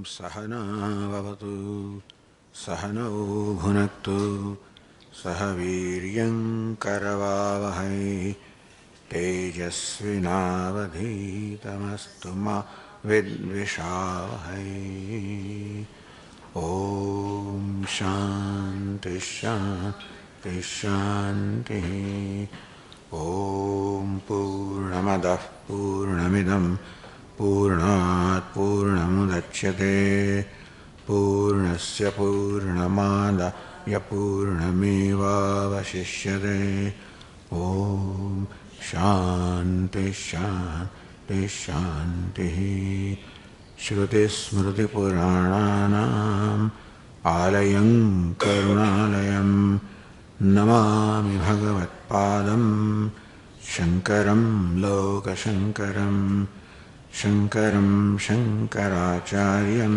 सहना भवतु सहनौ भुनक्तु सह वीर्यं करवावहै तेजस्विनावधीतमस्तु मा विद्विषावहै। ॐ शान्ति शान्ति शान्तिः। ॐ पूर्णमदः पूर्णमिदं पूर्णात् पूर्णमुदच्यते पूर्णस्य पूर्णमादाय पूर्णमेवावशिष्यते। ॐ शान्ति शान्ति शान्तिः। श्रुतिस्मृतिपुराणानाम् आलयं करुणालयं नमामि भगवत्पादं शङ्करं लोकशङ्करं। शङ्करं शङ्कराचार्यं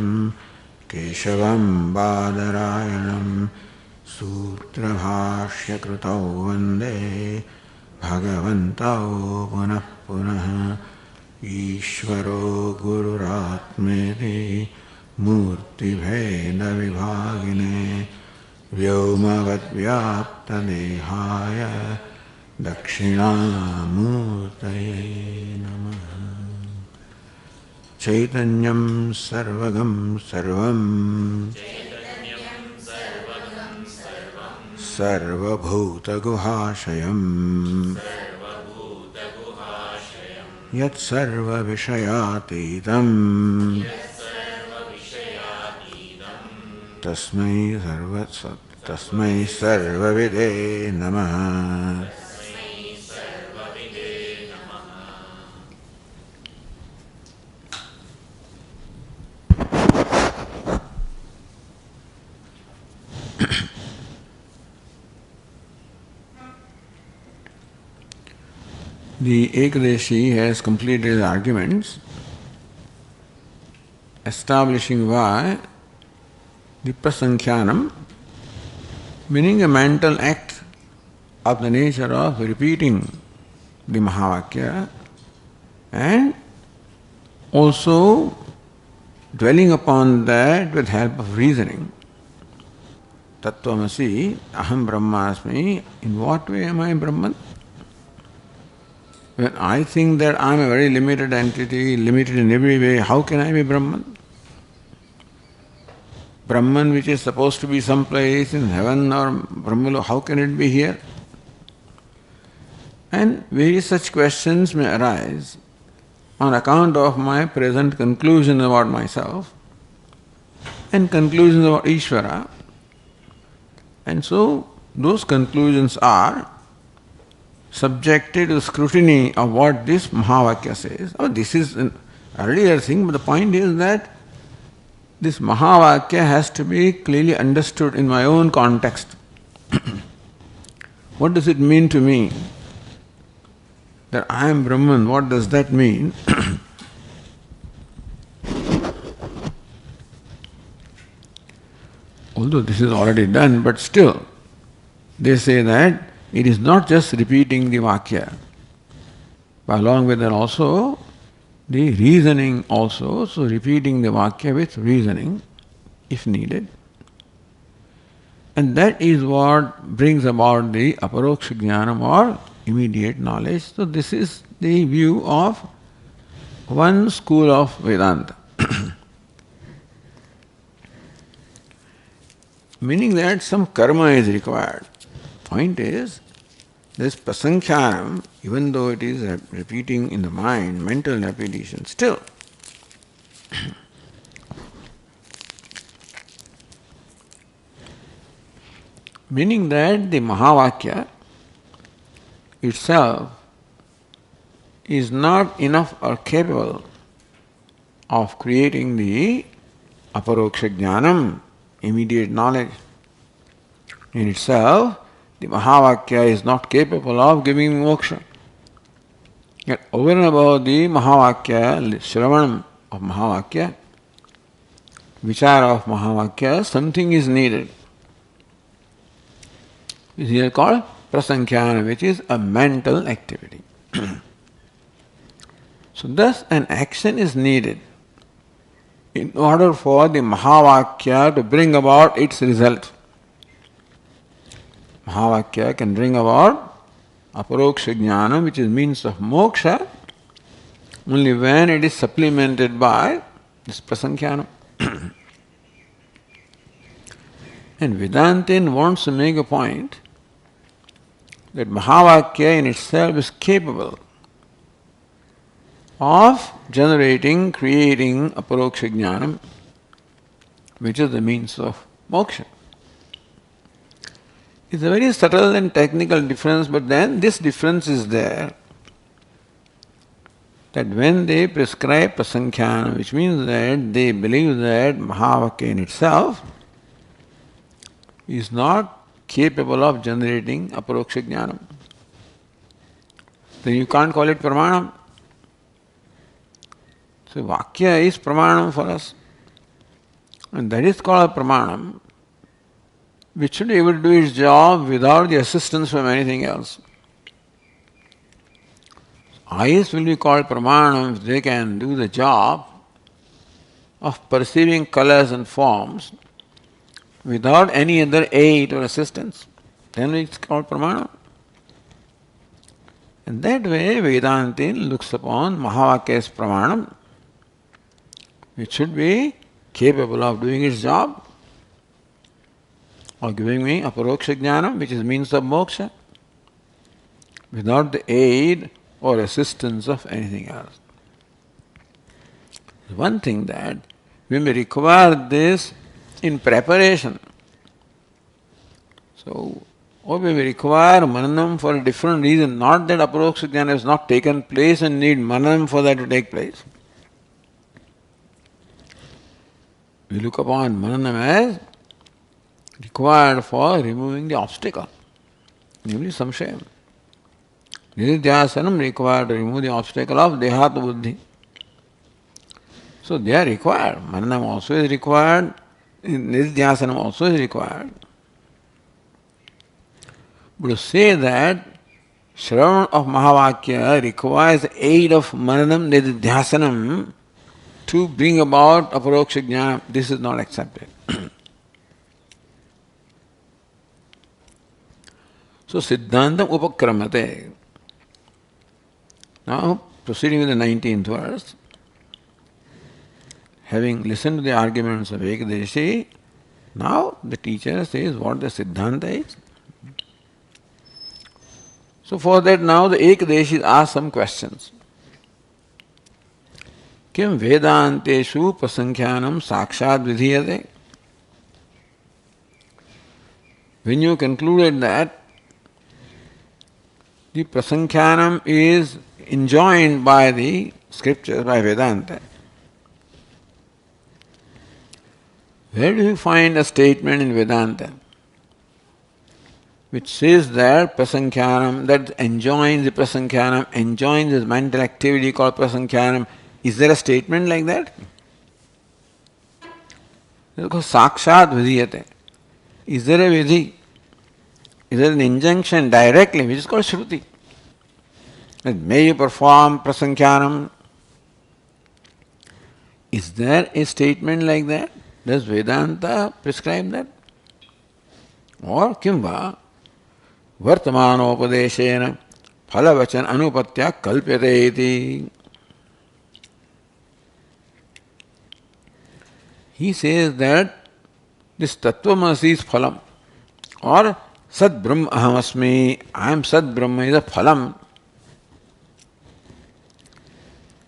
केशवं बादरायणं सूत्रभाष्यकृतौ वन्दे भगवन्तौ पुनः पुनः। ईश्वरो गुरुरात्मेति मूर्तिभेदविभागिने व्योमवद्व्याप्तदेहाय दक्षिणामूर्तये नमः। चैतन्यं सर्वगं सर्वं सर्वभूतगुहाशयं यत्सर्वविषयातीतं तस्मै सर्वविदे नमः। The Ekadashi has completed his arguments, establishing why the prasankhyanam, meaning a mental act of the nature of repeating the Mahavakya and also dwelling upon that with help of reasoning. Tattvamasi, aham brahmasmi, in what way am I Brahman? When I think that I am a very limited entity, limited in every way, how can I be Brahman? Brahman, which is supposed to be someplace in heaven or Brahmalo, how can it be here? And various such questions may arise on account of my present conclusion about myself and conclusions about Ishvara. And so those conclusions are subjected to scrutiny of what this Mahavakya says. Oh, this is an earlier thing, but the point is that this Mahavakya has to be clearly understood in my own context. What does it mean to me? That I am Brahman, what does that mean? Although this is already done, but still, they say that it is not just repeating the Vakya, but along with that also the reasoning also, so repeating the Vakya with reasoning if needed. And that is what brings about the aparoksha jnanam or immediate knowledge. So this is the view of one school of Vedanta. Meaning that some karma is required. Point is, this prasankhyanam, even though it is repeating in the mind, mental repetition, still meaning that the Mahavakya itself is not enough or capable of creating the aparoksha jnanam, immediate knowledge. In itself, the Mahavakya is not capable of giving moksha. Yet over and above the Mahavakya, Shravanam of Mahavakya, Vichara of Mahavakya, something is needed. This is here called prasankhyanam, which is a mental activity. So thus an action is needed in order for the Mahavakya to bring about its result. Mahavakya can bring about aparoksha jnana, which is means of moksha, only when it is supplemented by this prasankhyanam. And Vedantin wants to make a point that Mahavakya in itself is capable of generating, creating aparoksha jnanam, which is the means of moksha. It's a very subtle and technical difference, but then this difference is there. That when they prescribe prasankhyanam, which means that they believe that Mahavakya in itself is not capable of generating aparoksha jnanam, then you can't call it pramanam. So Vakya is pramanam for us. And that is called a pramanam, which should be able to do its job without the assistance from anything else. Eyes will be called pramanam if they can do the job of perceiving colors and forms without any other aid or assistance. Then it's called pramanam. And that way Vedantin looks upon Mahavakya as pramanam, which should be capable of doing its job, or giving me aparoksha jnanam, which is means of moksha, without the aid or assistance of anything else. One thing that we may require this in preparation. So, or we may require mananam for a different reason, not that aparoksha jnana has not taken place and need mananam for that to take place. We look upon mananam as required for removing the obstacle, namely samshayam. Nididhyasanam required to remove the obstacle of dehata buddhi. So they are required. Mananam also is required, Nididhyasanam also is required. But to say that Shravan of Mahavakya requires aid of Mananam Nididhyasanam to bring about aparoksha jnana, this is not accepted. So Siddhantam upakramate. Now, proceeding with the 19th verse, having listened to the arguments of Ekadeshi, now the teacher says what the Siddhanta is. So for that now the Ekadeshi asks some questions. Kim Vedanteshu prasankhyanam sakshat vidhiyate? When you concluded that the prasankhyanam is enjoined by the scriptures, by Vedanta, where do you find a statement in Vedanta which says that prasankhyanam, that enjoins the prasankhyanam, enjoins this mental activity called prasankhyanam? Is there a statement like that? It's called sakshat vidhiyate. Is there a vidhi? Is there an injunction directly, which is called shruti? That may you perform prasankhyanam. Is there a statement like that? Does Vedanta prescribe that? Or kimva vartamanopadeshena phalavachan anupatya kalpyate iti. He says that this tattvamasi is phalam, or Sat Brahma Ahamasmi, I am Sat Brahma is a phalam.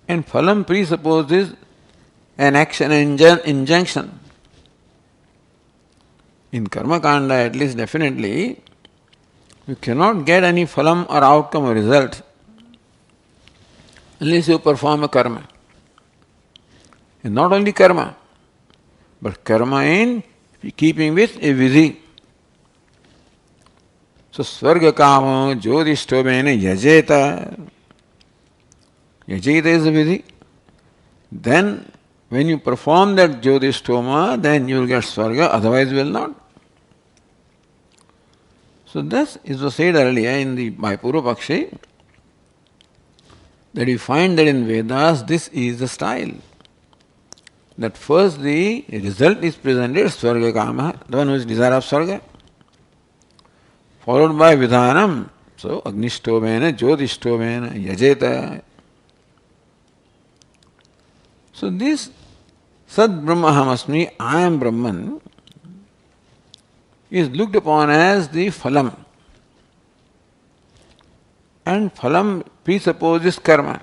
And phalam presupposes an action, an injunction. In Karma Kanda, at least definitely, you cannot get any phalam or outcome or result unless you perform a karma. And not only karma, but karma in keeping with a vidhi. So Swarga Kama Jyotishtomena Yajeta. Yajeta is a vidhi. Then when you perform that Jyotishtoma, then you will get Swarga, otherwise you will not. So this is was said earlier in the by Purva Pakshi, that you find that in Vedas this is the style. that first the result is presented, Swarga Kama, the one who is desire of Swarga, followed by Vidhanam, so Agnishtomena, Jyotistomena, Yajeta. So this Sad Brahmahamasmi, I am Brahman, is looked upon as the phalam. And phalam presupposes karma.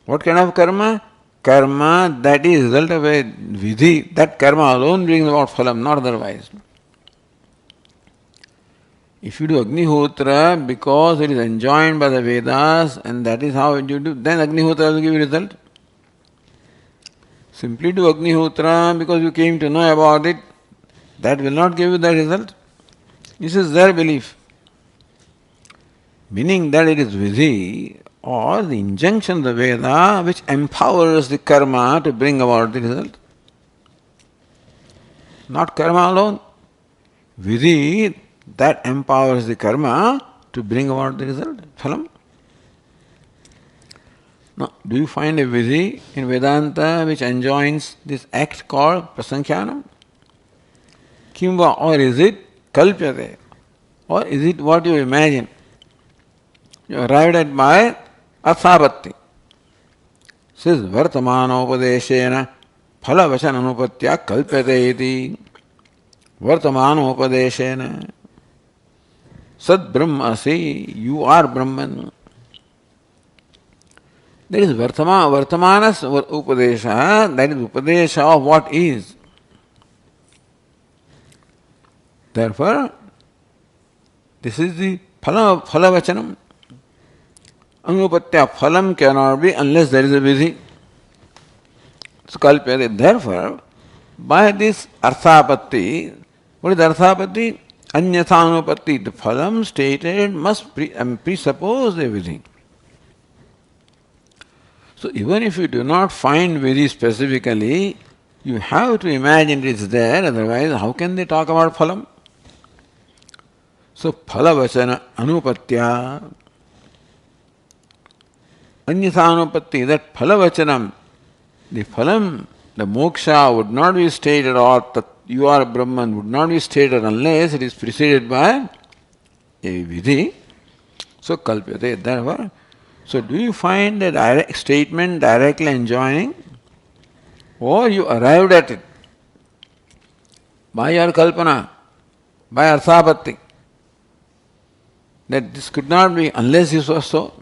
What kind of karma? Karma that is result of a vidhi. That karma alone brings about phalam, not otherwise. If you do Agnihotra because it is enjoined by the Vedas and that is how you do, then Agnihotra will give you result. Simply do Agnihotra because you came to know about it, that will not give you the result. This is their belief. Meaning that it is vidhi or the injunction of the Veda which empowers the karma to bring about the result. Not karma alone. Vidhi that empowers the karma to bring about the result, phalam. Now, do you find a vidhi in Vedanta which enjoins this act called prasankhyanam? Kimva, or is it kalpyate? Or is it what you imagine? You arrived at by athapatti. Says vartamanopadeshena phalavachananupatya kalpyate iti. Vartamanopadeshena sad brahmasi, you are Brahman. That is vartamanas upadesha, that is upadesha of what is. Therefore, this is the phalavachanam. Anupatya phalam cannot be unless there is a vidhi. Skalpyate. Therefore, by this arthapatti, what is arthapatti? Anyathanupatti. The phalam stated must presuppose a vidhi. So even if you do not find vidhi specifically, you have to imagine it is there, otherwise how can they talk about phalam? So phalavachana anupatya. Anyathanupatti, that phalavachanam, the phalam, the moksha would not be stated, or that you are Brahman would not be stated unless it is preceded by a vidhi. So kalpyate. Therefore, so do you find a direct statement directly enjoining, or you arrived at it by your kalpana, by arthapatti, that this could not be unless this was so?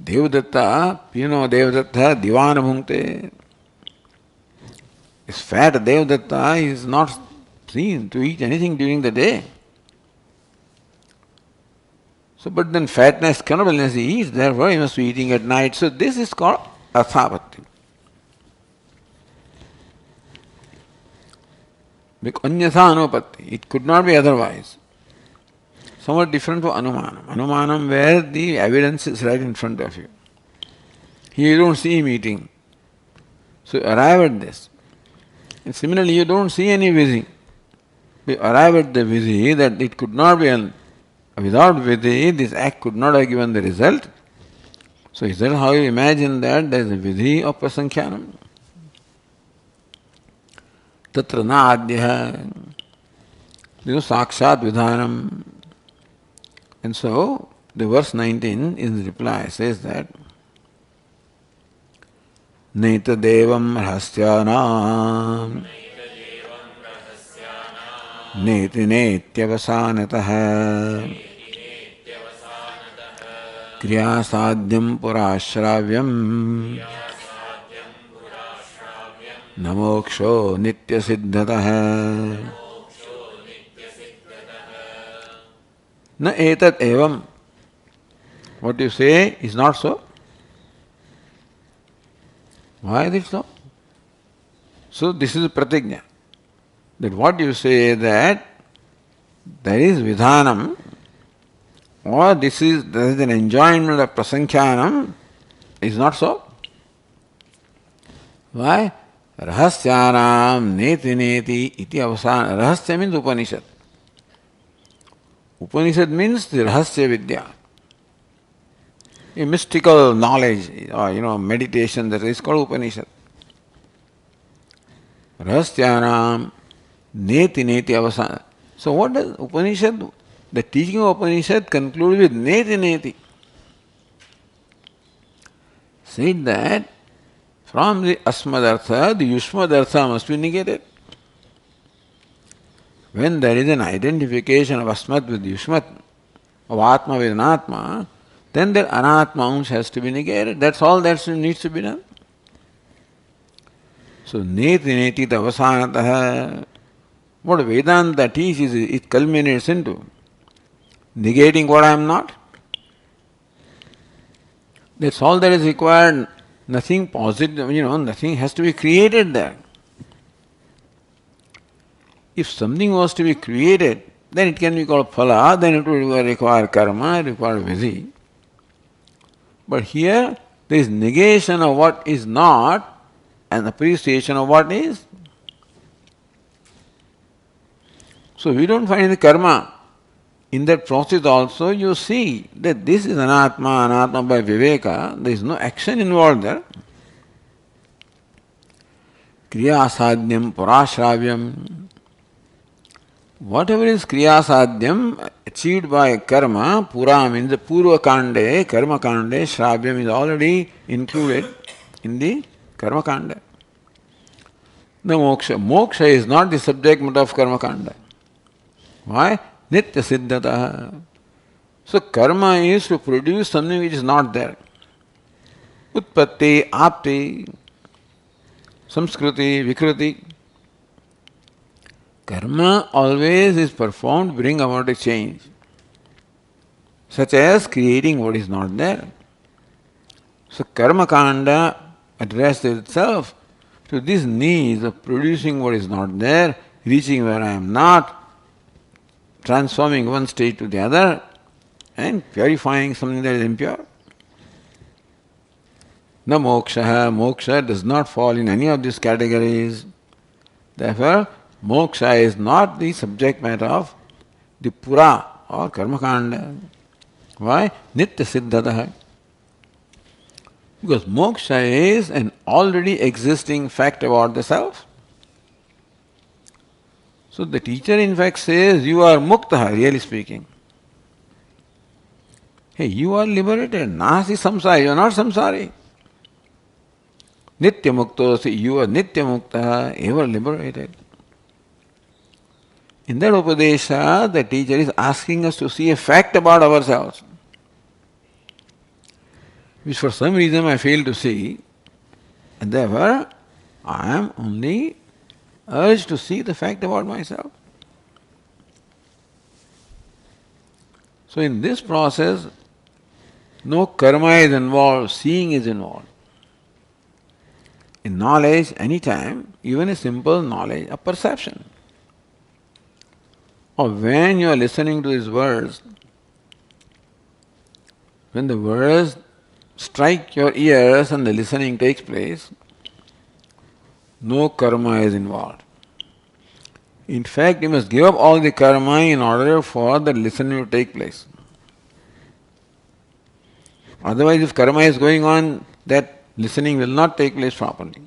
Devadatta, Devadatta, Divana Bhunkte. This fat Devadatta is not seen to eat anything during the day. So, but then fatness cannot be unless he eats, therefore he must be eating at night. So this is called athapatti. Because anyatha anupatti, it could not be otherwise. Somewhat different from anumanam. Anumanam where the evidence is right in front of you. Here you don't see him eating. So you arrive at this. And similarly you don't see any vidhi. You arrive at the vidhi that it could not be, without vidhi this act could not have given the result. So is that how you imagine that there is a vidhi of prasankhyanam? Tatra na adhya. There is no sakshat vidhanam. And so, the verse 19 in the reply says that Naita devam rahasyanam Neti netyavasanataha Kriya sadhyam purashravyam Namoksho nitya siddhataha Na etat evam. What you say is not so. Why is it so? So this is pratigna. That what you say that there is vidhanam or there is an enjoyment of prasankhyanam is not so. Why? Rahasyanam neti neti iti avasana. Rahasya means Upanishad. Upanishad means the Rahasya Vidya. a mystical knowledge or meditation that is called Upanishad. Rahasyanam neti neti avasana. So what does Upanishad, the teaching of Upanishad concludes with neti neti. Said that from the asmadartha, the yushmadartha must be negated. When there is an identification of asmat with yushmat, of atma with anatma, then the anatma ansh has to be negated. That's all that needs to be done. So neti neti avasanatah, what Vedanta teaches, it culminates into negating what I am not. That's all that is required. Nothing positive, nothing has to be created there. If something was to be created, then it can be called phala, then it would require karma, require vidhi. But here, there is negation of what is not and appreciation of what is. So we don't find the karma. In that process also you see that this is anatma by viveka, there is no action involved there. Kriya sadhyam parashravyam. Whatever is kriya sadhyam achieved by karma, pura means the purva kande, karma kande, shravyam is already included in the karma kanda. The moksha. Moksha is not the subject matter of karma kanda. Why? Nitya siddhata. So karma is to produce something which is not there. Utpatti, apti, samskruti, vikruti. Karma always is performed to bring about a change, such as creating what is not there. So karma kanda addresses itself to these needs of producing what is not there, reaching where I am not, transforming one state to the other, and purifying something that is impure. Na moksha, moksha does not fall in any of these categories. Therefore, moksha is not the subject matter of the pura or karma kanda. Why? Nitya siddhata. Because moksha is an already existing fact about the self. So the teacher in fact says, you are mukta, really speaking. Hey, you are liberated. Nasi samsari, you are not samsari. Nitya muktosi, you are nitya mukta, ever liberated. In that Upadesha, the teacher is asking us to see a fact about ourselves, which for some reason I fail to see, and therefore I am only urged to see the fact about myself. So in this process, no karma is involved, seeing is involved. In knowledge, any time, even a simple knowledge, a perception. Or when you are listening to these words, when the words strike your ears and the listening takes place, no karma is involved. In fact, you must give up all the karma in order for the listening to take place. Otherwise, if karma is going on, that listening will not take place properly.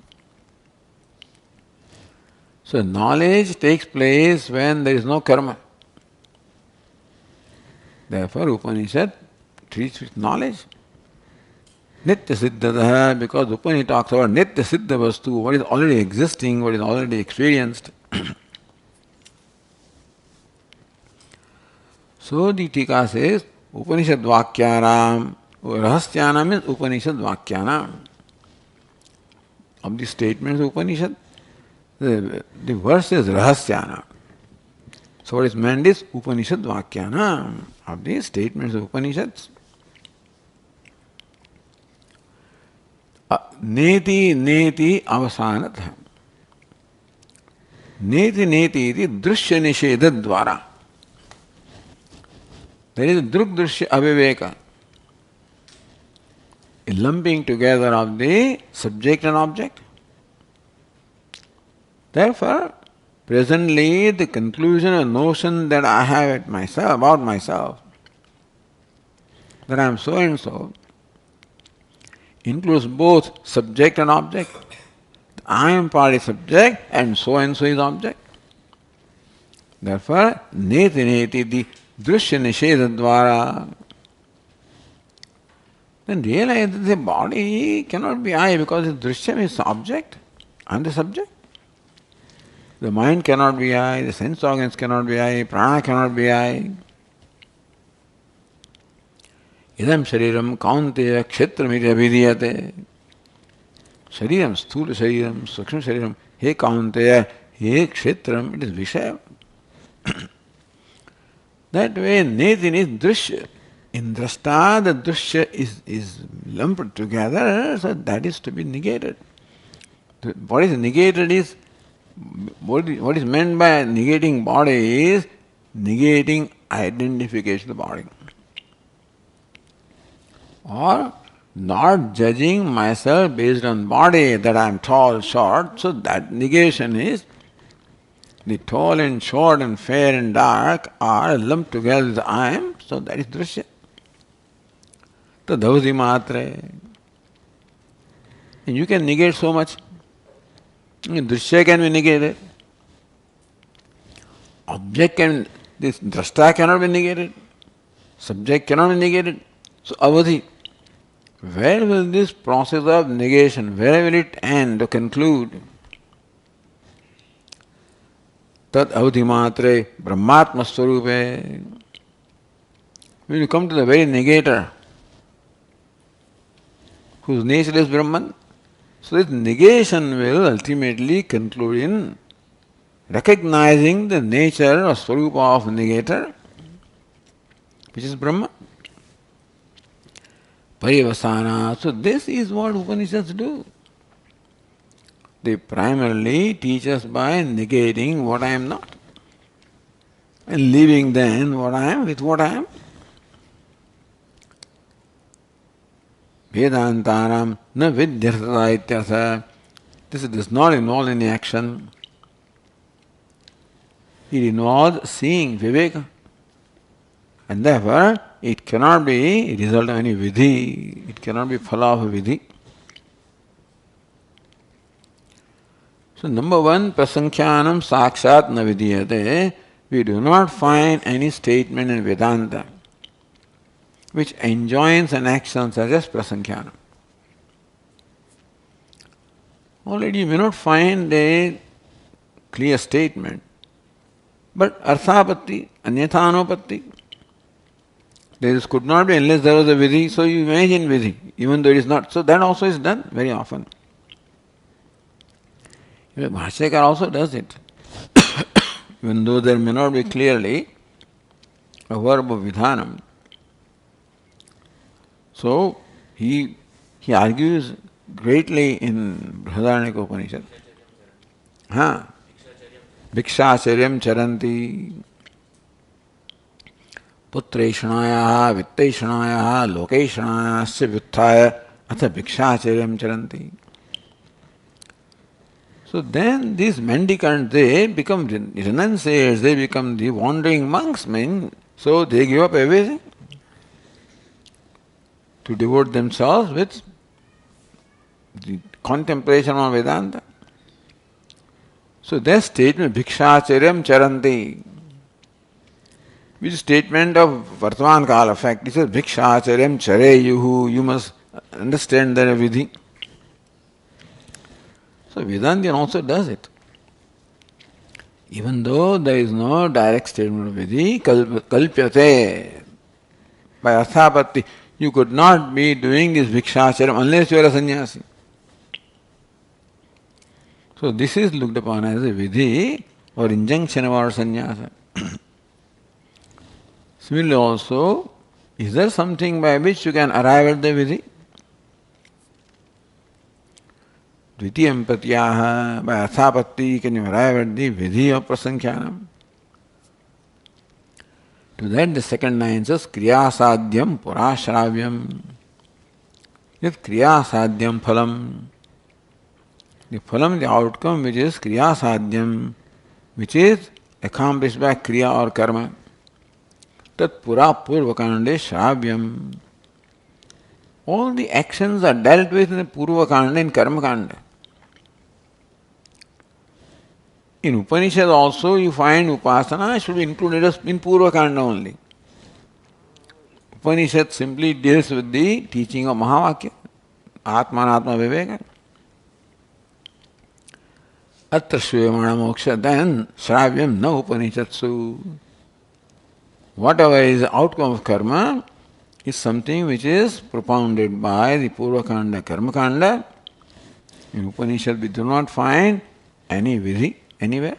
So knowledge takes place when there is no karma. Therefore, Upanishad treats with knowledge. Nitya siddhata, because Upanishad talks about nitya siddha vastu, what is already existing, what is already experienced. So the Tika says, Upanishad Vakyānām, Rahasyanām means Upanishad Vakyānām. Of the statements of Upanishad, the verse is Rahasyanām. So what is meant is Upanishad Vakyānām, of the statements of Upanishads. Neti neti avasanatha. Neti neti iti drushya nishedha dvara. There is a druk drushya aviveka, a lumping together of the subject and object. Therefore, presently the conclusion or notion that I have about myself, that I am so and so, includes both subject and object. I am part is subject and so is object. Therefore, neti neti the drishya nisheda dvara. Then realize that the body cannot be I because the drishya is object and the subject. The mind cannot be I, the sense organs cannot be I, prana cannot be I. Idam shariram kaunteya kshetramiti abhidiyate. Shariram, sthula shariram, sukshma shariram, he kaunteya, he kshetram, it is Vishaya. That way, netin is drishya. In drashta, the drishya is lumped together, so that is to be negated. What is negated is, what is meant by negating body is negating identification of the body. Or not judging myself based on body, that I am tall, short, so that negation is the tall and short and fair and dark are lumped together with I am, so that is drishya. Tadavati matre. And you can negate so much. Drishya can be negated. Object can, this drashta cannot be negated. Subject cannot be negated. So avadhi. Where will this process of negation, where will it end or conclude? Tad avadhi matre brahmatma swarupe. When you come to the very negator, whose nature is Brahman, so this negation will ultimately conclude in recognizing the nature or swarupa of negator, which is Brahman. Parivasana. So this is what Upanishads do. They primarily teach us by negating what I am not and leaving then what I am with what I am. Vedantaram na vidyartha ityartha. This does not involve any action. It involves seeing viveka. And therefore, it cannot be a result of any vidhi. It cannot be phala of a vidhi. So, number one, prasankhyanam sakshat na vidiyate. We do not find any statement in Vedanta which enjoins an action such as prasankhyanam. Already you may not find a clear statement, but arthapatti, anyathanopatti. This could not be unless there was a vidhi, so you imagine vidhi, even though it is not. So that also is done very often. Bhashyakar also does it. Even though there may not be clearly a verb of vidhanam. So he argues greatly in Brihadaranyaka Upanishad. Bhikshacharyam charanti. Putreshanayaha, vitteshanayaha, lokeshanayaha, vyuthaya, atha bhikshacharyam charanti. So then these mendicants, they become renunciates, they become the wandering monks, so they give up everything to devote themselves with the contemplation on Vedanta. So their statement, bhikshacharyam charanti, which is statement of Vartaman Kala fact. It says, Bhikshacharyam chareyuhu, you must understand that vidhi. So Vedantian also does it. Even though there is no direct statement of vidhi, kalpyate, by arthapatti, you could not be doing this Bhikshacharyam unless you are a sannyasi. So this is looked upon as a vidhi or injunction about sannyasa. Similarly also, is there something by which you can arrive at the vidhi? Dvitiyam patyaha, by arthapatti, can you arrive at the vidhi of prasankhyanam? To that the second line says, kriyasadhyam purashravyam. Yat kriyasadhyam phalam. The phalam, the outcome, which is kriyasadhyam, which is accomplished by kriya or karma. Tat pura purvakande shravyam. All the actions are dealt with in the Purva Kanda and Karma Kanda. In Upanishad also you find Upasana should be included in Purva Kanda only. Upanishad simply deals with the teaching of Mahavakya, Atmanatma Viveka. Atra Shriyamana Moksha, then Shravyam na Upanishatsu. Whatever is the outcome of karma is something which is propounded by the Purva Kanda, Karma Kanda. In Upanishad we do not find any vidhi anywhere.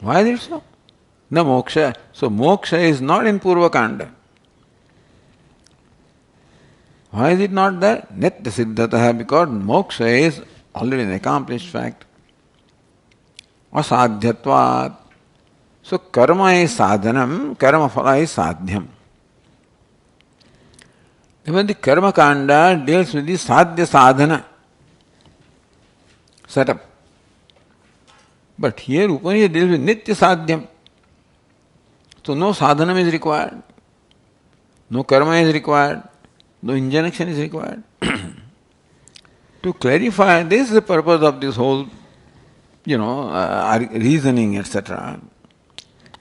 Why is it so? Na moksha. So moksha is not in Purva Kanda. Why is it not there? Nitya siddhataha, because moksha is already an accomplished fact. Asadhyatvat. So karma is sadhanam, karma phala is sadhyam. Even the Karma Kanda deals with the sadhya sadhana setup. But here Upanishad deals with nitya sadhyam. So no sadhanam is required, no karma is required, no injunction is required. To clarify, this is the purpose of this whole, reasoning, etc.,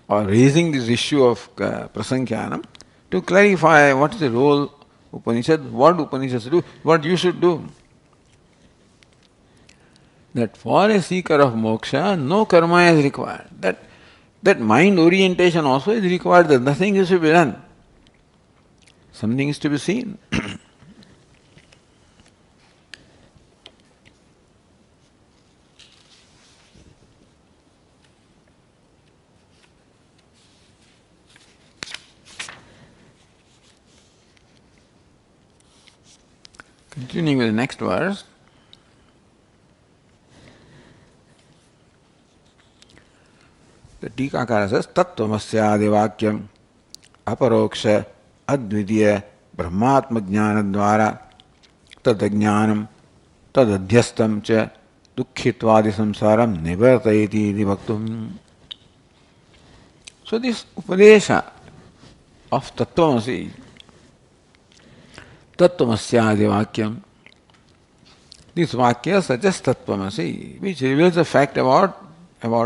or raising this issue of prasankhyanam, to clarify what is the role Upanishad, what Upanishads do, what you should do. That for a seeker of moksha, no karma is required. That mind orientation also is required, that nothing is to be done. Something is to be seen. Continuing with the next verse. The Tikakara says, Tattvamasyadi Vakyam Aparoksha Advidya Brahmatma Jnana Dvara Tadajnanam Tadadhyastam Cha Dukhitvadi Samsaram Nivartayati Iti Bhaktum. So this Upadesha of Tattvamasi, Tattvamasyadi Vakyam, this Vakya suggests Tattvamasi, which reveals the fact about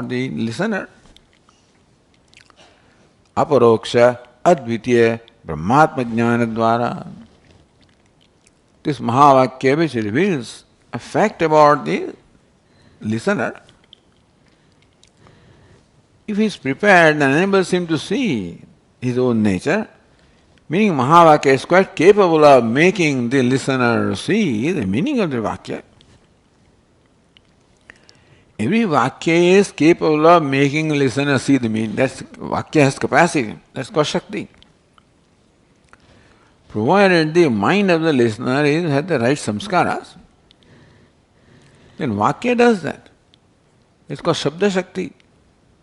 the listener. Aparoksha Advitiya Brahmatma Jnana Dvara. This Mahavakya which reveals a fact about the listener, if he is prepared and enables him to see his own nature, meaning Mahavakya is quite capable of making the listener see the meaning of the Vakya. Every Vakya is capable of making the listener see the meaning. That's Vakya has capacity. That's called Shakti. Provided the mind of the listener has the right samskaras, then Vakya does that. It's called Shabda Shakti.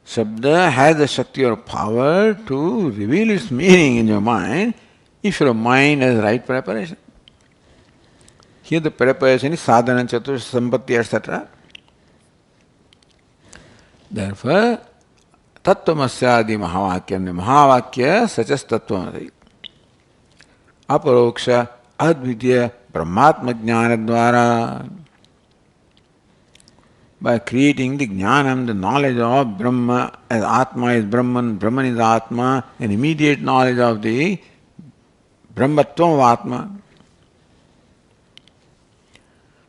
Shabda has the Shakti or power to reveal its meaning in your mind if your mind has right preparation. Here the preparation is sadhana, chatur, sampatti, etc. Therefore, Tattvamasyadi Mahavakyam, the Mahavakya such as Tattvamasi. Aparoksha Advidya Brahmatma Jnana Dvara. By creating the Jnanam, the knowledge of Brahma, as Atma is Brahman, Brahman is Atma, an immediate knowledge of the Brahmatvam of Atma.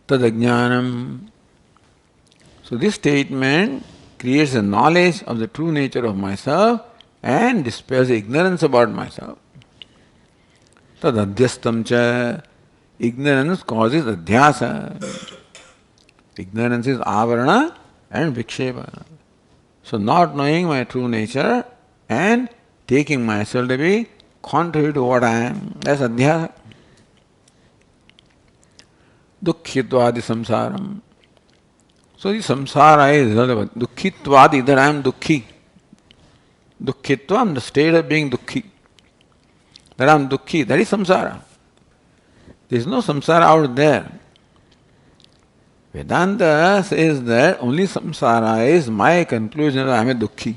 Tadajnanam. So this statement creates a knowledge of the true nature of myself and dispels ignorance about myself. Tadadhyastam cha. Ignorance causes adhyasa. Ignorance is avarana and vikshepa. So not knowing my true nature and taking myself to be contrary to what I am, that's adhyasa. Dukhitvadi samsaram. So the samsara is dukhitvadi, that I am dukhi. Dukhitvam, the state of being dukhi. That I am dukhi, that is samsara. There is no samsara out there. Vedanta says that only samsara is my conclusion that I am a dukhi.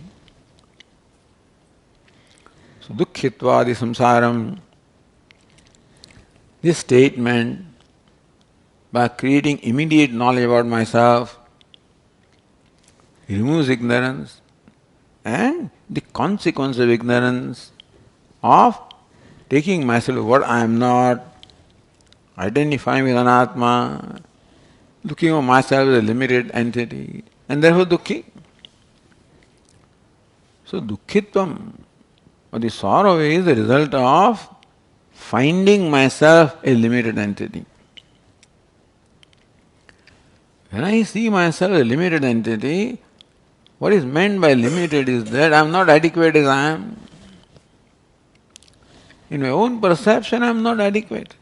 So dukhitvadi samsaram. This statement, by creating immediate knowledge about myself, removes ignorance and the consequence of ignorance of taking myself what I am not, identifying with anatma, looking at myself as a limited entity, and therefore dukkhi. So dukkhitvam, or the sorrow, is the result of finding myself a limited entity. When I see myself as a limited entity, what is meant by limited is that I am not adequate as I am. In my own perception, I am not adequate.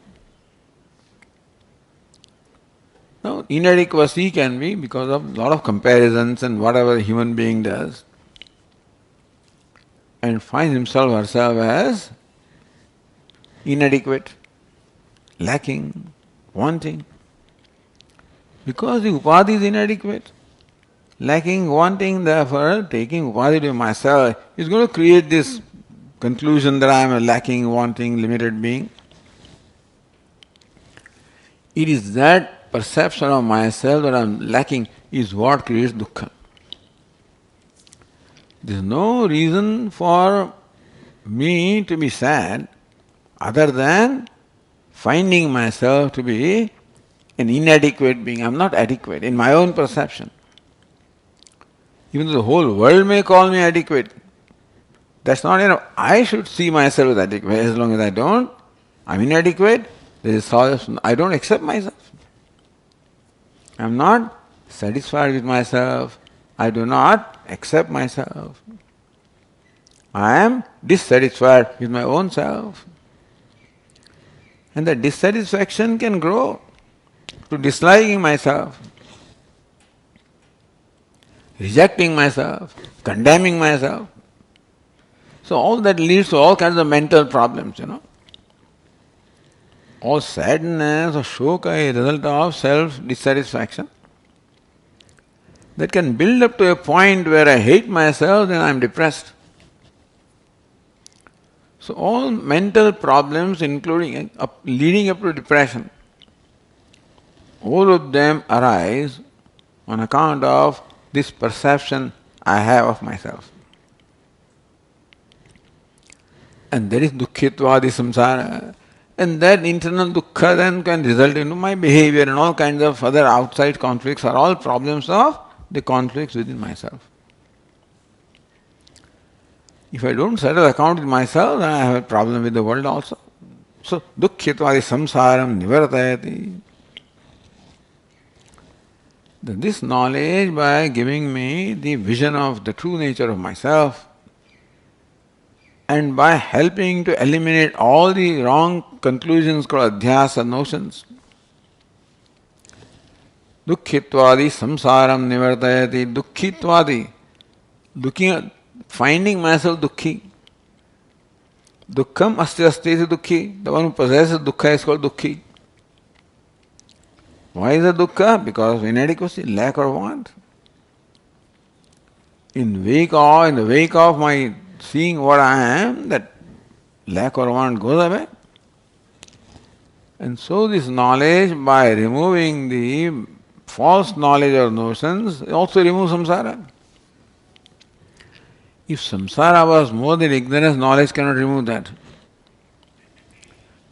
Now, inadequacy can be because of a lot of comparisons and whatever a human being does, and finds himself or herself as inadequate, lacking, wanting. Because the upadhi is inadequate, lacking, wanting, therefore taking upadhi to myself is going to create this conclusion that I am a lacking, wanting, limited being. It is that perception of myself that I am lacking is what creates dukkha. There is no reason for me to be sad other than finding myself to be an inadequate being. I am not adequate in my own perception. Even though the whole world may call me adequate, that's not enough. I should see myself as adequate. As long as I don't, I'm inadequate, there is I don't accept myself. I'm not satisfied with myself. I do not accept myself. I am dissatisfied with my own self. And that dissatisfaction can grow to disliking myself, rejecting myself, condemning myself. So all that leads to all kinds of mental problems, All sadness or shoka is a result of self-dissatisfaction that can build up to a point where I hate myself, then I am depressed. So all mental problems, including leading up to depression, all of them arise on account of this perception I have of myself. And that is dukkhitwadi samsara. And that internal dukkha then can result into my behavior, and all kinds of other outside conflicts are all problems of the conflicts within myself. If I don't settle account with myself, then I have a problem with the world also. So dukkhitwadi samsaram nivartayati. This knowledge, by giving me the vision of the true nature of myself, and by helping to eliminate all the wrong conclusions called adhyasa notions, dukkhitwadi samsaram nivartayati. Dukkhitwadi, finding myself dukkhi. Dukkham asti asti iti dukkhi. The one who possesses dukkha is called dukkhi. Why is it dukkha? Because of inadequacy, lack or want. In the wake of my seeing what I am, that lack or want goes away. And so this knowledge, by removing the false knowledge or notions, also removes samsara. If samsara was more than ignorance, knowledge cannot remove that.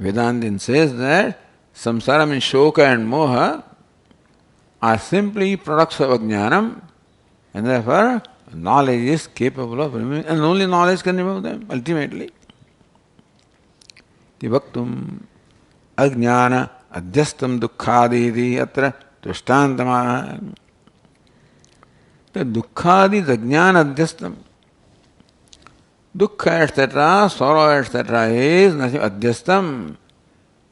Vedantin says that samsara means shoka and moha are simply products of ajnanam, and therefore knowledge is capable of removing, and only knowledge can remove them ultimately. Vaktum ajnana adhyastam dukkhaditi atra drishtantamaha. The dukkhadi is ajnana adhyastam. Dukkha, etc., sorrow, etc., is nothing. Adhyastam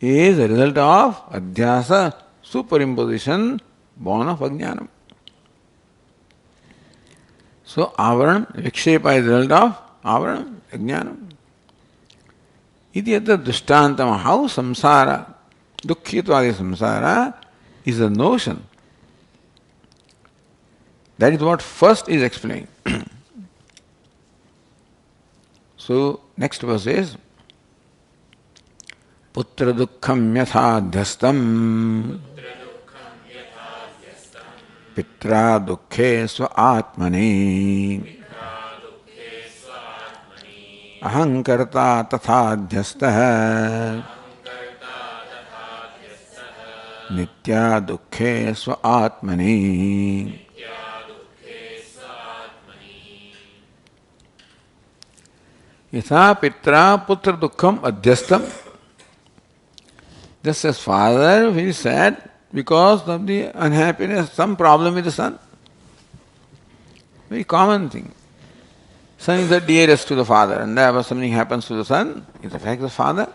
is a result of adhyasa, superimposition, born of ajnanam. So, avaranam, vikshepa is the result of avaranam, ajnanam. Iti yatra drishtantama. How samsara, dukkhitwadi samsara, is a notion. That is what first is explained. So, next verse is putra dukkham yathadhyastam pitra dukkhe sva atmani ahankarta tathadhyastah nitya dukkhe sva atmani. Yatha pitra putra dukkham adhyastam. Just as father feels sad because of the unhappiness, some problem with the son. Very common thing. Son is the dearest to the father, and therefore something happens to the son, it affects the father.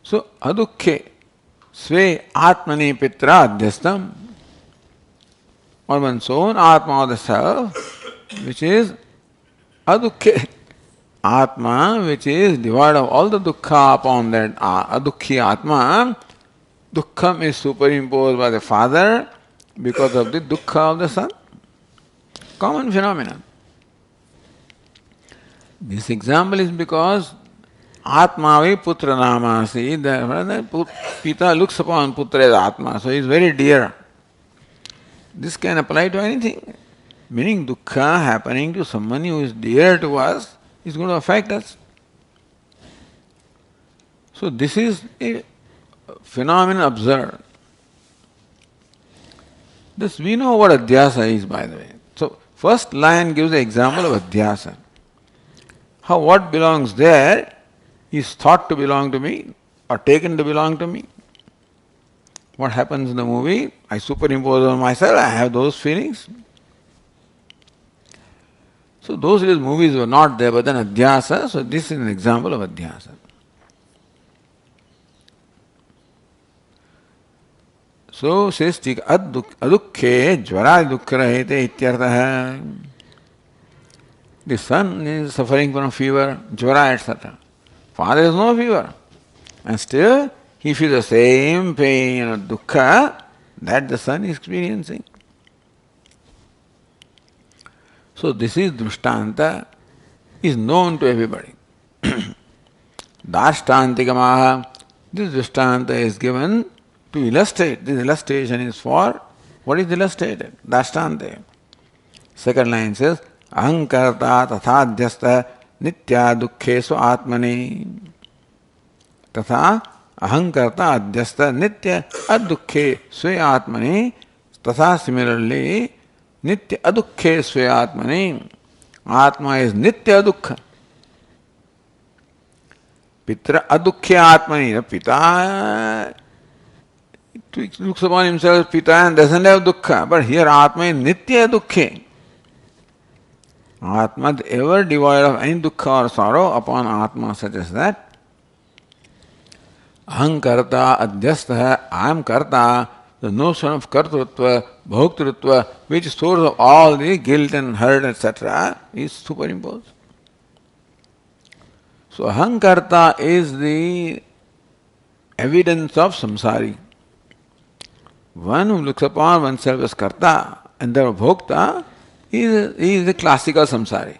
So, adukhe sve atmani pitra adhyastam. Or one's own atma or the self, which is adukhe. Atma, which is devoid of all the dukkha upon that adukhi Atma, dukkham is superimposed by the father because of the dukkha of the son. Common phenomenon. This example is because Atmavi putra namasi, the Pita looks upon putra as Atma, so he is very dear. This can apply to anything. Meaning dukkha happening to someone who is dear to us is going to affect us. So this is a phenomenon observed. This we know what adhyasa is, by the way. So first line gives the example of adhyasa. How what belongs there is thought to belong to me or taken to belong to me. What happens in the movie, I superimpose on myself, I have those feelings. So those movies were not there, but then adhyasa, so this is an example of adhyasa. So says adukhe jvara dukkrahete ityartha. The son is suffering from fever, jvara, etc. Father has no fever. And still he feels the same pain or dukkha that the son is experiencing. So this is drishtanta, is known to everybody. Darshtantikamaha, this drishtanta is given to illustrate. This illustration is for what is illustrated? Dashtante. Second line says, ahankarta tathadhyasta nitya dukkhe sva atmani. Tatha ahankarta adhyasta nitya adukkhe sva atmani. Tatha similarly, nitya adukkhe sva atmani. Atma is nitya adukha. Pitra adukkhe atmani. The Pita looks upon himself as Pita and doesn't have dukkha. But here Atma is nitya dukkhe. Atma is ever devoid of any dukkha or sorrow upon Atma such as that. Ahankarta adhyastha, I am karta, the notion of kartrutva, bhoktrutva, which is source of all the guilt and hurt, etc., is superimposed. So ahankarta is the evidence of samsari. One who looks upon oneself as karta and the bhokta is the classical samsari.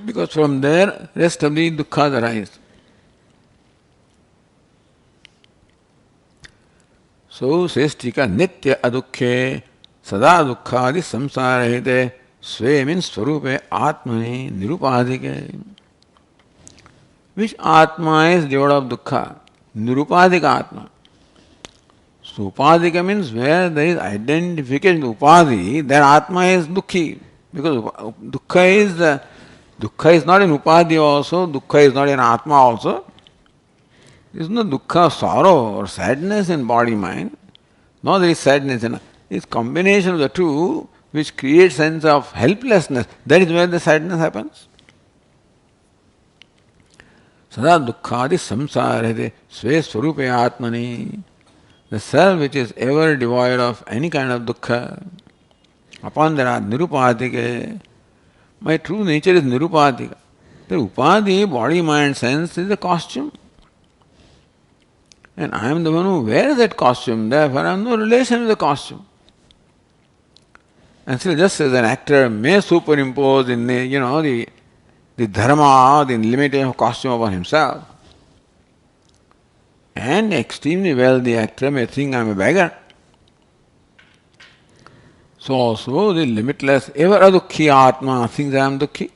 Because from there, rest of the dukkhas arise. So says Tika, nitya adukkhe sada dukkhadi samsarahite sve means swarupe atmani nirupadike. Which atma is devoid of dukkha? Nirupadika atma. So upadika means where there is identification with upadi, that atma is dukkhi. Because dukkha is not in upadi also, dukkha is not in atma also. There is no dukkha, sorrow or sadness in body mind. No, there is sadness in it. It's combination of the two which creates sense of helplessness. That is where the sadness happens. Sada dukkhadi samsarate sve swarupe atmani. The self which is ever devoid of any kind of dukkha. Upon that nirupadike. My true nature is nirupadika. The upadi, body, mind, sense is a costume. And I am the one who wears that costume, therefore I have no relation with the costume. And still just as an actor may superimpose in the dharma, the limitation of costume upon himself, An extremely wealthy actor may think I am a beggar. So also the limitless, ever adukhi Atma thinks I am dukhi.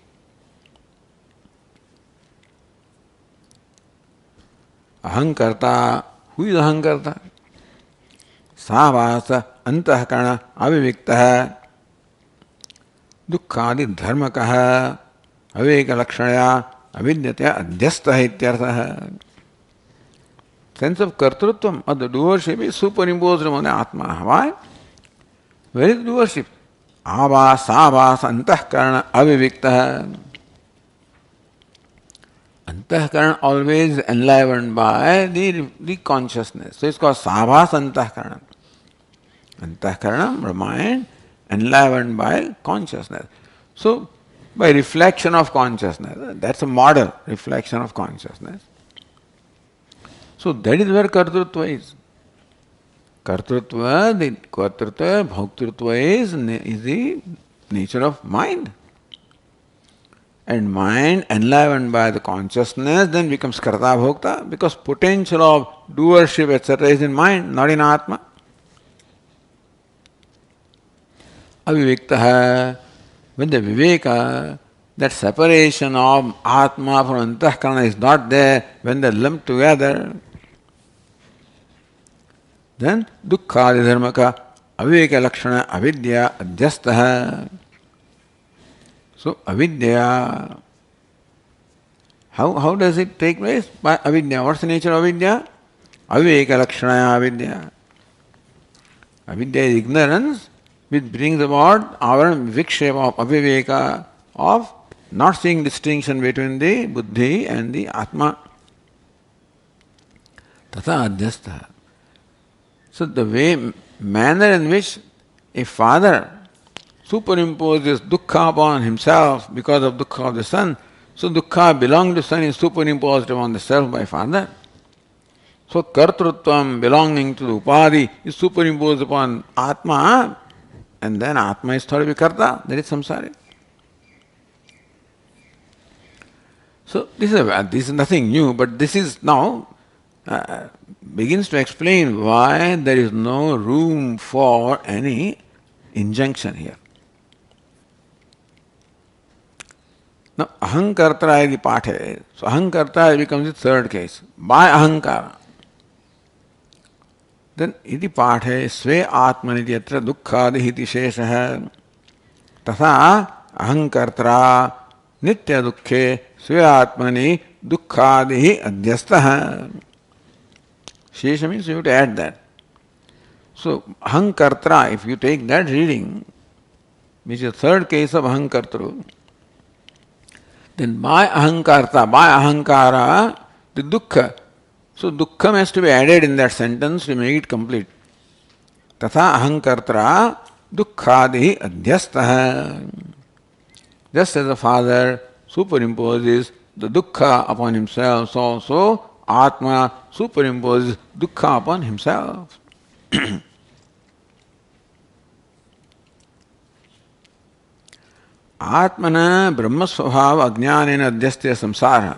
Ahankarta, who is Ahankarta? Savasa antahkarana aviviktah dukkadi dharmakah aveka lakshaya avidyatya adhyastah ityarthah. Sense of kartrutvam or the doership is superimposed on the Atma. Why? Where is doership? Avas, savas, antahkarana, aviviktah. Antahkarana always enlivened by the consciousness. So it's called savas antahkarana. Antahkarana, mind, enlivened by consciousness. So, by reflection of consciousness, that's a model, reflection of consciousness. So that is where kartrutva is. Kartrutva, the kartrutva, bhoktrutva is the nature of mind. And mind enlivened by the consciousness then becomes karta bhokta because potential of doership etc. is in mind, not in Atma. Aviviktaha, when the viveka, that separation of Atma from Antahkarana is not there, when they are lumped together, then dukkha dharmaka aviveka lakshana avidya adhyastaha. So avidya, how does it take place? By avidya. What's the nature of avidya? Aviveka lakshana avidya. Avidya is ignorance which brings about our vikshepa of aviveka, of not seeing distinction between the buddhi and the Atma. Tata adhyastha. So the manner in which a father superimposes dukkha upon himself because of dukkha of the son, so dukkha belonging to son is superimposed upon the self by father. So kartrutvam belonging to the upadhi is superimposed upon Atma, and then Atma is thought to be karta, that is samsara. So this is nothing new, but this is now begins to explain why there is no room for any injunction here. Now ahankarta is the pathe. So ahankarta becomes the third case. By ahankara. Then iti pathe sve atmaniti yatra dukkhadi hiti shesha tatha ahankartra nitya dukkhe sve atmani dukkhadi adhyastha. Shesha means you have to add that. So ahankartra, if you take that reading, which is the third case of ahankartru, then by ahankarta, by ahankara, the dukkha. So dukkha has to be added in that sentence to make it complete. Tatha ahankartra dukkhadi adhyastha. Just as the father superimposes the dukkha upon himself, so also Atma superimposes dukkha upon himself. Atmana brahmasvabhava ajnanena adhyastya samsara.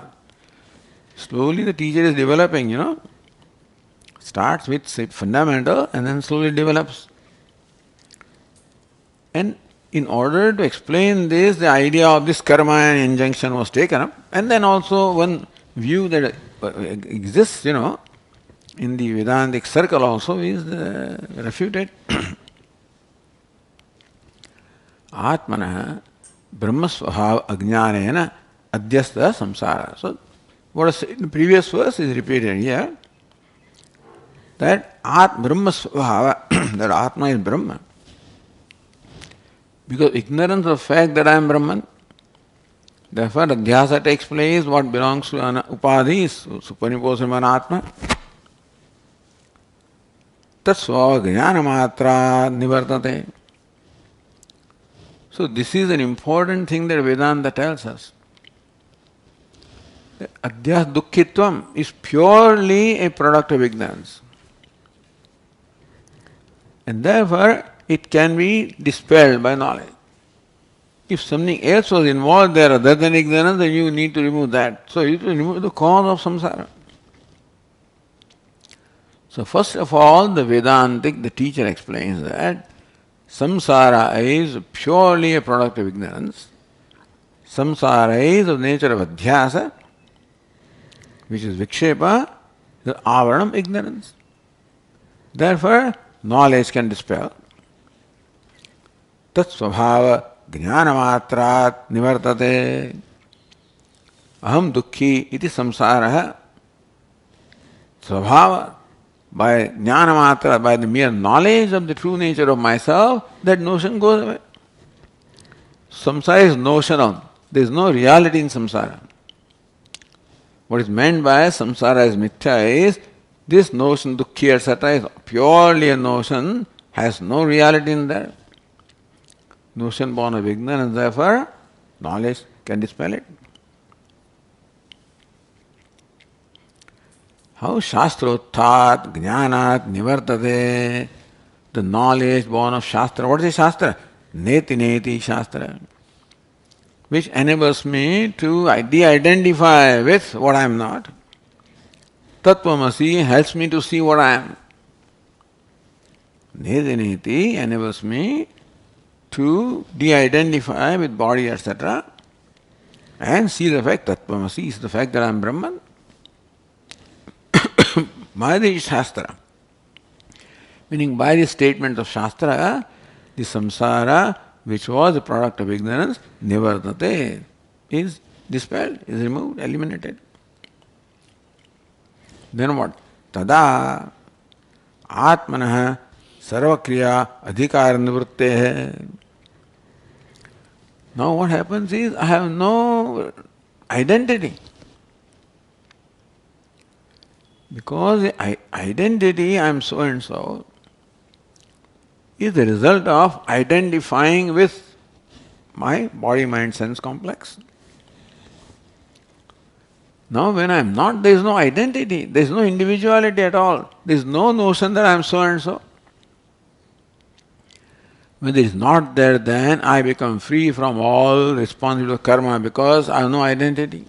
Slowly the teacher is developing, starts with fundamental and then slowly develops. And in order to explain this, the idea of this karma and injunction was taken up. And then also one view that exists, in the Vedantic circle also is refuted. Atmana brahmasvabhava ajnanena adhyastha samsara. So what was said in the previous verse is repeated here. That brahmasvabhava, that Atma is Brahma. Because ignorance of the fact that I am Brahman, therefore adhyasa takes place, what belongs to an upadhi is superimposed on Atma. Tatsva jnanamatra nivartate. So this is an important thing that Vedanta tells us. Adhyas dukkhitvam is purely a product of ignorance. And therefore it can be dispelled by knowledge. If something else was involved there other than ignorance, then you need to remove that. So you need to remove the cause of samsara. So first of all, the Vedantic, the teacher explains that samsara is purely a product of ignorance. Samsara is of nature of adhyasa, which is vikshepa, the avaranam, ignorance. Therefore, knowledge can dispel. Tat svabhava jnanamatrat nivartate. Aham dukhi iti samsaraha. Svabhava, by jnanamatra, by the mere knowledge of the true nature of myself, that notion goes away. Samsara is notional. There is no reality in samsara. What is meant by samsara as mithya is this notion, dukkhi, etc., is purely a notion, has no reality in there. Notion born of ignorance, therefore, knowledge can dispel it. How shastrothat jnanat nivartate, the knowledge born of shastra. What is shastra? Neti neti shastra, which enables me to de-identify with what I am not. Tatvamasi helps me to see what I am. Neti neti enables me to de-identify with body, etc., and see the fact, Tatvamasi is the fact that I am Brahman. By the Shastra, meaning by the statement of Shastra, the samsara, which was the product of ignorance, nivartate, is dispelled, is removed, eliminated. Then what? Tada atmanah sarvakriya adhikar nivrutte. Now what happens is, I have no identity. Because the identity, I am so and so, is the result of identifying with my body, mind, sense complex. Now when I am not, there is no identity, there is no individuality at all. There is no notion that I am so and so. When there is not there, then I become free from all responsibility of karma because I have no identity.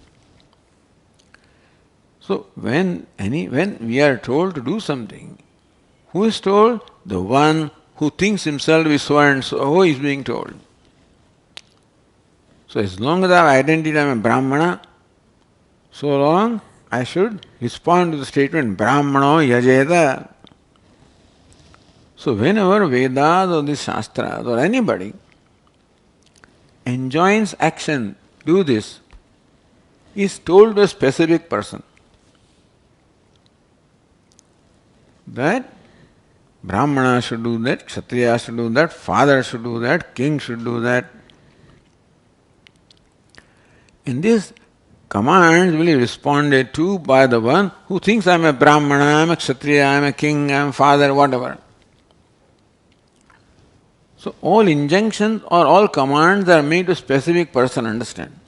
So when we are told to do something, who is told? The one who thinks himself is so and so is being told. So as long as I have identity, I am a Brahmana, so long I should respond to the statement Brahmano yajeta. So whenever Vedas or the Shastras or anybody enjoins action, do this, is told to a specific person. That Brahmana should do that, Kshatriya should do that, father should do that, king should do that. And these commands will be responded to by the one who thinks I am a Brahmana, I am a Kshatriya, I am a king, I am a father, whatever. So all injunctions or all commands are made to a specific person, understand.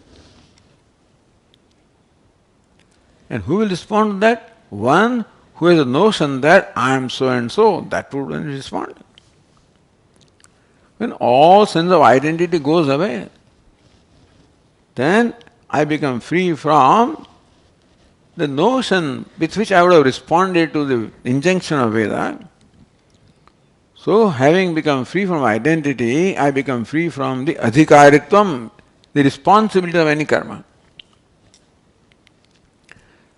And who will respond to that? One who has a notion that I am so and so, that would respond. When all sense of identity goes away, then I become free from the notion with which I would have responded to the injunction of Veda. So, having become free from identity, I become free from the adhikaritvam, the responsibility of any karma.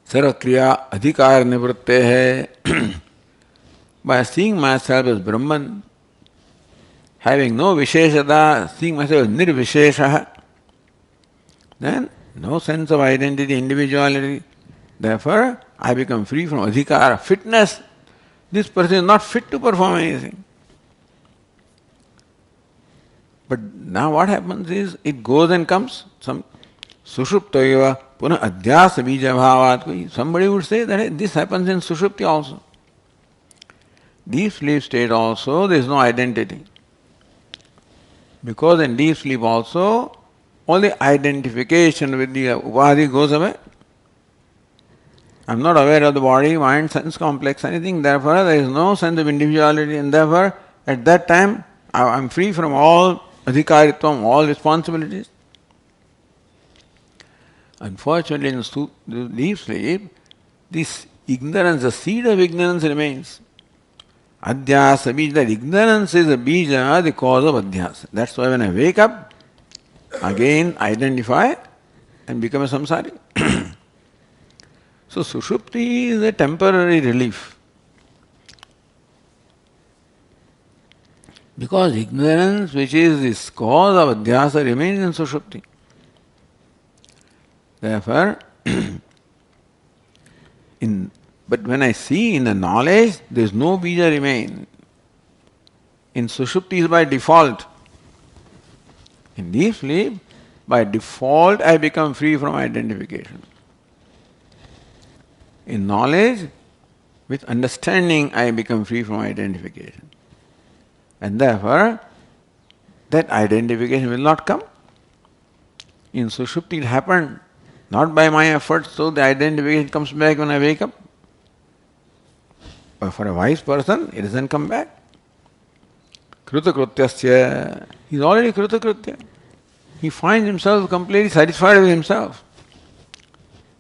Sarvakriya adhikar nivrutte hai. By seeing myself as Brahman, having no visheshata, seeing myself as nirvishesha, then no sense of identity, individuality. Therefore, I become free from adhikara, fitness. This person is not fit to perform anything. But now what happens is, it goes and comes. Some sushuptayava puna adhyasa bija bhavat. Somebody would say that hey, this happens in sushupti also. Deep sleep state also, there is no identity. Because in deep sleep also, all the identification with the upadhi goes away. I am not aware of the body, mind, sense complex, anything. Therefore, there is no sense of individuality, and therefore, at that time, I am free from all adhikaritvam, all responsibilities. Unfortunately, in deep sleep, this ignorance, the seed of ignorance remains. Adhyasa bija, that ignorance is a bija, the cause of adhyasa. That's why when I wake up, again identify and become a samsari. So sushupti is a temporary relief. Because ignorance, which is the cause of adhyasa, remains in sushupti. Therefore, but when I see in the knowledge, there is no bija remain. In sushupti is by default. In deep sleep, by default I become free from identification. In knowledge, with understanding, I become free from identification. And therefore, that identification will not come. In sushupti it happened, not by my efforts, so the identification comes back when I wake up. But for a wise person, it doesn't come back. Krutakrutyasya, he is already krutakrutya. He finds himself completely satisfied with himself.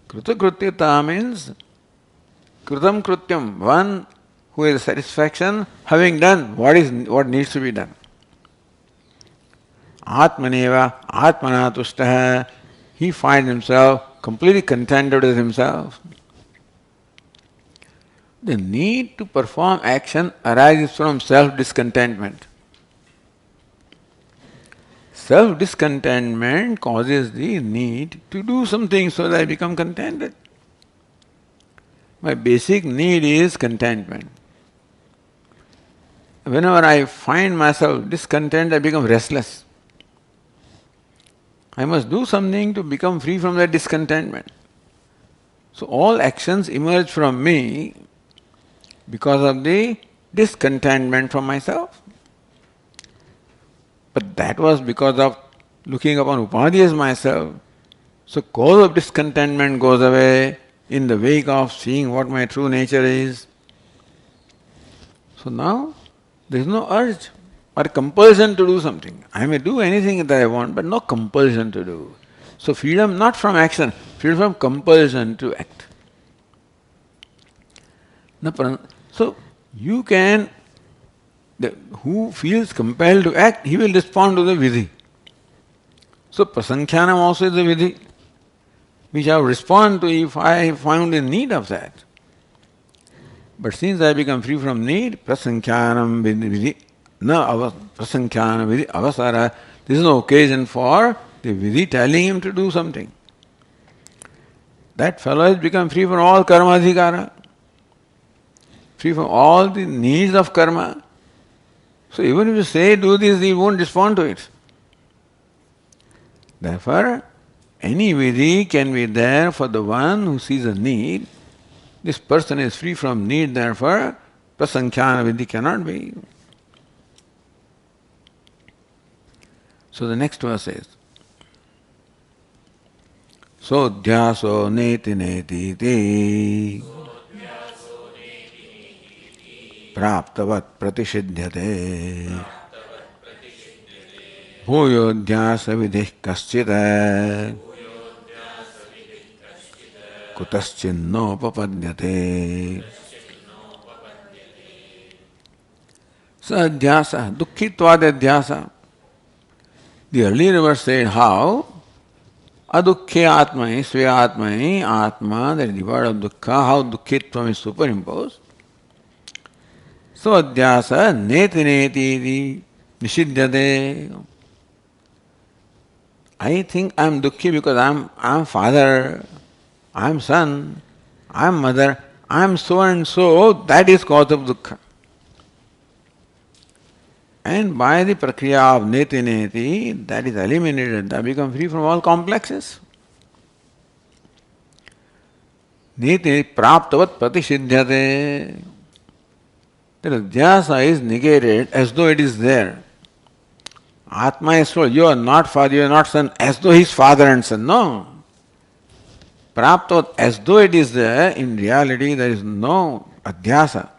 Krutakrutyata means krutam krutyam, one who has satisfaction, having done what needs to be done. Atmaneva, atmana tushtaha, he finds himself completely contented with himself. The need to perform action arises from self-discontentment. Self-discontentment causes the need to do something so that I become contented. My basic need is contentment. Whenever I find myself discontent, I become restless. I must do something to become free from that discontentment. So all actions emerge from me because of the discontentment from myself. But that was because of looking upon upadhi as myself. So cause of discontentment goes away in the wake of seeing what my true nature is. So now there is no urge or compulsion to do something. I may do anything that I want, but no compulsion to do. So freedom not from action, freedom from compulsion to act. So you can, who feels compelled to act, he will respond to the vidhi. So prasankhyanam also is a vidhi, which I will respond to if I found in need of that. But since I become free from need, prasankhyanam vidhi, prasankhyanam vidhi avasara, this is no occasion for the vidhi telling him to do something. That fellow has become free from all karma adhikara, free from all the needs of karma. So even if you say do this, he won't respond to it. Therefore, any vidhi can be there for the one who sees a need. This person is free from need, therefore prasankhana vidhi cannot be. So the next verse is Sodhyaso neti neti ti praptavat pratishidhyate bhuyodhyasa vidih kaschita kutaschinno papadyate. Sadhyasa, dukkhitvad adhyasa. The earlier verse said how adukkhe atmai, sve atmai, atma, that is the word of dukkha, how dukkhitvam is superimposed. So adhyasa neti neti nishidhyate. I think I am dukkhi because I am father, I am son, I am mother, I am so and so, that is cause of dukkha. And by the prakriya of neti neti, that is eliminated, I become free from all complexes. Neti praptavat pratishidhyate. That adhyasa is negated as though it is there. Atma is told, you are not father, you are not son, as though he is father and son. No. Praptavat, as though it is there, in reality there is no adhyasa.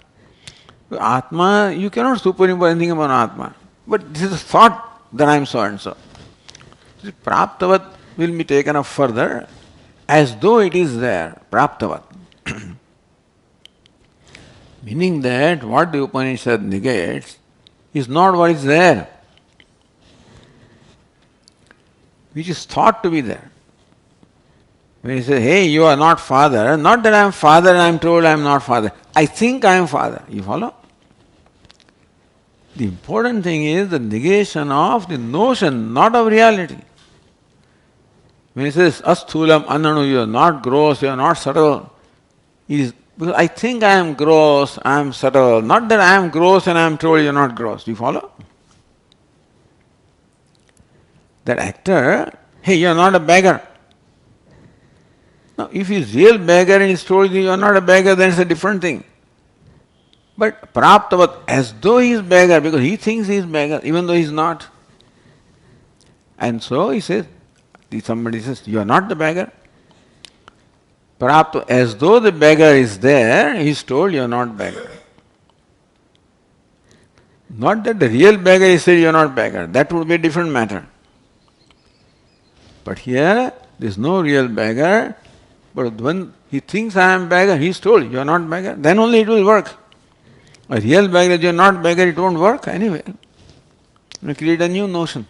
Atma, you cannot superimpose anything upon Atma. But this is a thought that I am so and so. Praptavat will be taken up further as though it is there. Praptavat. Meaning that what the Upanishad negates is not what is there, which is thought to be there. When he says, hey, you are not father, not that I am father and I am told I am not father. I think I am father. You follow? The important thing is the negation of the notion, not of reality. When he says, asthulam ananu, you are not gross, you are not subtle, is because I think I am gross, I am subtle. Not that I am gross and I am told you are not gross. Do you follow? That actor, hey, you are not a beggar. Now, if he is real beggar and he is told you are not a beggar, then it's a different thing. But praptavat, as though he is beggar, because he thinks he is beggar, even though he is not. And so he says, somebody says, you are not the beggar. Prapta, as though the beggar is there, he is told you are not beggar. Not that the real beggar is said you are not beggar. That would be a different matter. But here, there is no real beggar. But when he thinks I am beggar, he is told you are not beggar. Then only it will work. A real beggar, you are not beggar, it won't work anyway. You create a new notion.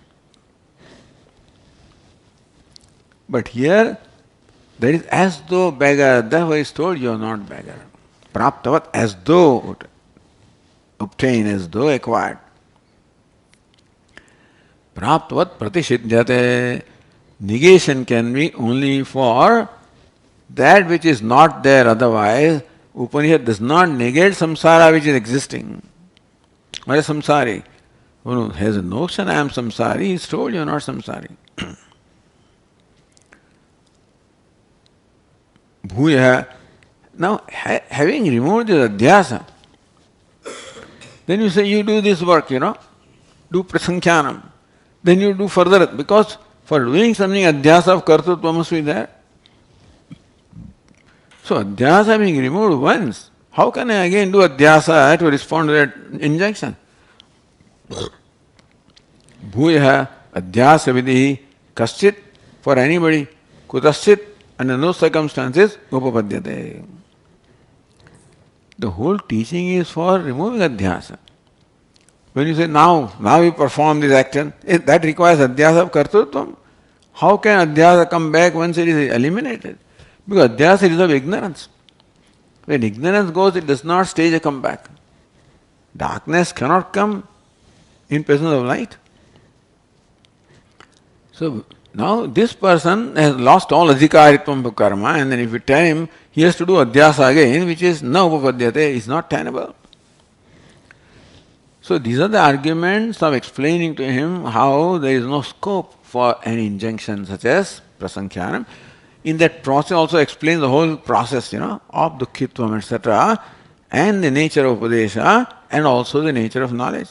But here, there is as though beggar, therefore is told you are not beggar. Praptavat, as though obtained, as though acquired. Praptavat pratishidyate. Negation can be only for that which is not there, otherwise Upanishad does not negate samsara which is existing. What is samsari? Who has a notion I am samsari, he is told you are not samsari. Bhuya. Now, having removed the adhyasa, then you say you do this work, do prasankhyanam. Then you do further, because for doing something adhyasa of kartritva must be there. So adhyasa being removed once, how can I again do adhyasa to respond to that injunction? Bhuya adhyasa vidhi kaschit, for anybody, kutaschit, under no circumstances, upapadyate. The whole teaching is for removing adhyasa. When you say now you perform this action, that requires adhyasa of kartrutvam. How can adhyasa come back once it is eliminated? Because adhyasa is of ignorance. When ignorance goes, it does not stage a comeback. Darkness cannot come in presence of light. So now this person has lost all adhikaritvam for karma, and then if you tell him he has to do adhyasa again, which is na upapadyate, is not tenable. So these are the arguments of explaining to him how there is no scope for an injunction such as prasankhyanam. In that process also explains the whole process, of dukkhitvam, etc., and the nature of upadesha, and also the nature of knowledge.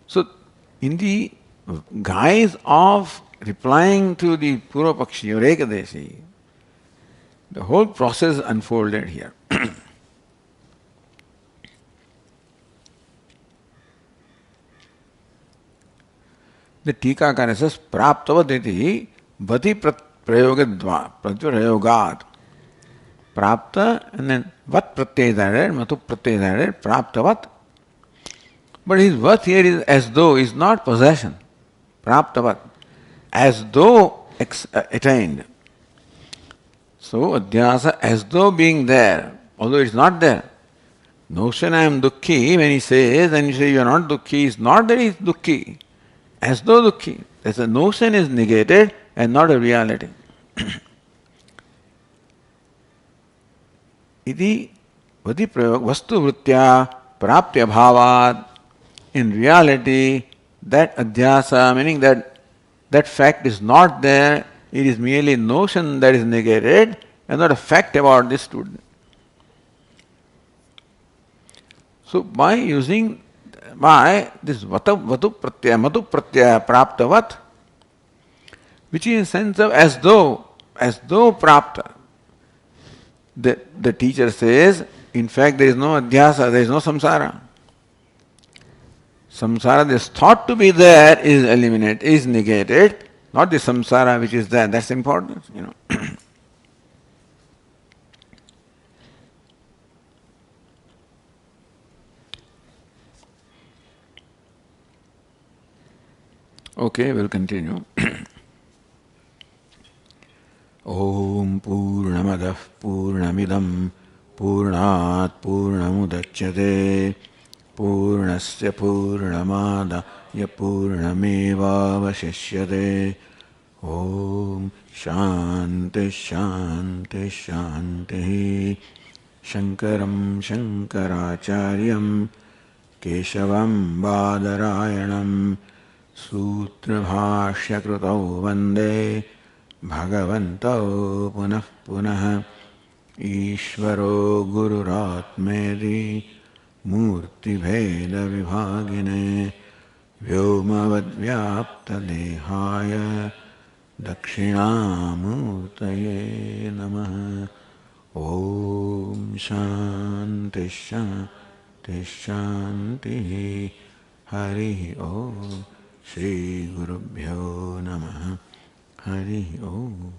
So in the guise of replying to the Purvapakshi or Ekadeshi, the whole process unfolded here. The Tikakara says, Praptavaditi Vati Prayogat. Prapta, and then Vat Pratyay is added, Matu Pratyay is added, Praptavat. But his vat here is as though, is not possession. Praptavat. As though attained. So, adhyasa, as though being there, although it is not there. Notion I am dukkhi, when he says, and you say you are not dukkhi, it's not that he is dukkhi. As though dukkhi. As a notion is negated and not a reality. Iti vati prayog vastu vritya praptya bhavad. In reality, that adhyasa, meaning that fact is not there, it is merely notion that is negated and not a fact about this student. So by using this vatu pratyaya, matu pratyaya, praptavat, which is in sense of as though prapta, the teacher says, in fact there is no adhyasa, there is no samsara. Samsara that is thought to be there is eliminated, is negated, not the samsara which is there. That's important, Okay, we'll continue. Om Purnamadah Purnamidam Purnat Purnamudachyate Purnasya Purnamadaya Purnamevavashishyate. Om Shanti Shanti Shanti. Shankaram Shankaracharyam Keshavam Badarayanam Sutrabhashyakritau Vande Bhagavantau Punah Punah. Ishvaro Gururatmedi Murti Bheda Vibhagine Vyomavadvyapta Dehaya Dakshinamurtaye Namaha. Om Shanti Shanti Shanti. Hari Om. Shri Gurubhyo Namaha. Hari Om.